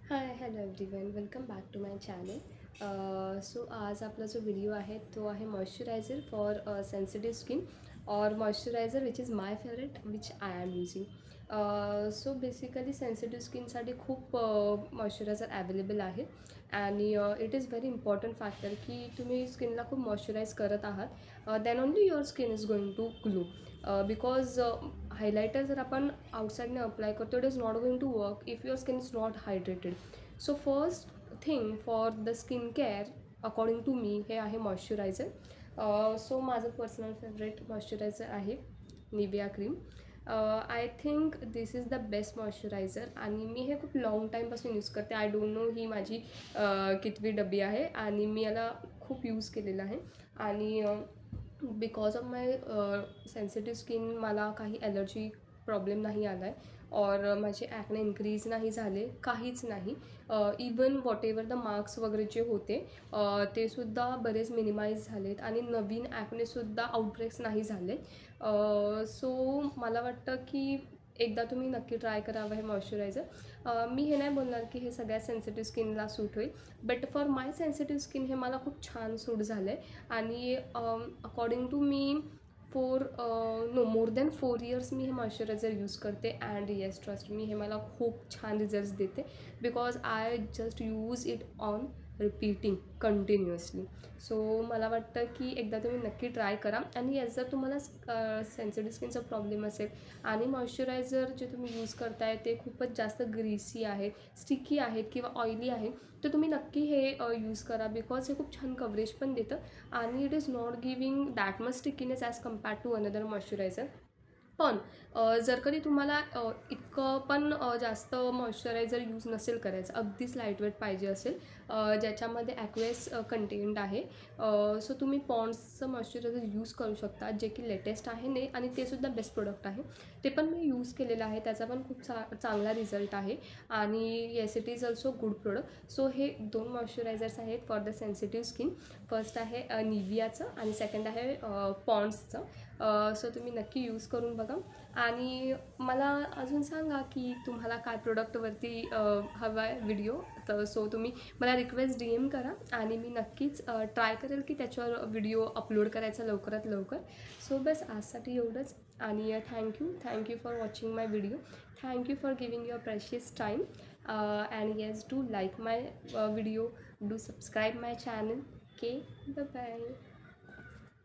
High hello everyone, welcome back to my channel. So आज आपला जो व्हिडिओ आहे तो आहे मॉइश्चरायझर फॉर सेन्सिटिव्ह स्किन और moisturiser which is my favourite which I am using. So basically sensitive स्किनसाठी खूप मॉइश्चरायझर ॲवेलेबल आहे आणि it is very important factor की तुम्ही स्किनला खूप मॉइश्चराईज करत आहात, then only your skin is going to glow. Because highlighter जर आपण आउटसाईडने अप्लाय करतो it is not going to work if your skin is not hydrated. So first thing for the skin care according to me हे आहे मॉइश्चरायझर. सो माझं personal favourite moisturiser आहे Nivea cream. I think this is the best moisturiser आणि मी हे खूप लाँग टाईमपासून यूज करते. आय डोंट नो ही माझी कितवी डबी आहे आणि मी याला खूप यूज केलेलं आहे. आणि because of my sensitive skin मला काही ॲलर्जी प्रॉब्लेम नाही आला आहे और माझे ॲक्ने इन्क्रीज नाही झाले, काहीच नाही. Even what ever the marks वगैरे जे होते ते सुद्धा बरेच मिनिमाइज झालेत आणि नवीन ॲक्नेसुद्धा आउटब्रेक्स नाही झाले. सो मला वाटतं की एकदा तुम्ही नक्की ट्राय करावं हे मॉइश्चरायझर. मी हे नाही बोलणार की हे सगळ्या सेन्सिटिव्ह स्किनला सूट होईल, but for my sensitive skin हे मला खूप छान सूट झालं आहे. आणि अकॉर्डिंग टू मी नो मोर दॅन 4 इयर्स मी हे मॉइश्चरायझर यूज करते अँड येस ट्रस्ट मी हे मला खूप छान रिझल्ट्स देते because I just use it on repeating continuously. So मला वाटतं की एकदा तुम्ही नक्की ट्राय करा. आणि याच जर तुम्हाला सेन्सिटिव्ह स्किनचा प्रॉब्लेम असेल आणि मॉइश्चरायझर जे तुम्ही यूज करताय ते खूपच जास्त ग्रीसी आहेत, स्टिकी आहेत किंवा ऑइली आहे, तर तुम्ही नक्की हे यूज करा बिकॉज हे खूप छान कव्हरेज पण देतं आणि it is not giving that much stickiness as compare to another moisturiser. पण जर कधी तुम्हाला इतकं पण जास्त मॉइश्चरायझर यूज नसेल करायचं, अगदीच लाईटवेट पाहिजे असेल ज्याच्यामध्ये ॲक्वेस कंटेंट आहे, सो तुम्ही पॉन्ड्सचं मॉइश्चरायझर यूज करू शकता जे की लेटेस्ट आहे ने आणि ते सुद्धा बेस्ट प्रोडक्ट आहे. ते पण मी यूज केलेलं आहे, त्याचा पण खूप चांगला रिझल्ट आहे आणि yes it is also good product. So हे 2 मॉइश्चरायझर्स आहेत for the sensitive skin. First आहे निवियाचं आणि सेकंड आहे पॉन्ड्सचं. सो तुम्ही नक्की यूज करून बघा आणि मला अजून सांगा की तुम्हाला काय प्रोडक्टवरती हवा आहे व्हिडिओ. तर सो तुम्ही मला रिक्वेस्ट डी एम करा आणि मी नक्कीच ट्राय करेल की त्याच्यावर व्हिडिओ अपलोड करायचा लवकरात लवकर. सो बस आजसाठी एवढंच आणि thank you for watching my video. Thank you for giving your precious time and yes do like my video, do subscribe my channel. Okay, bye bye.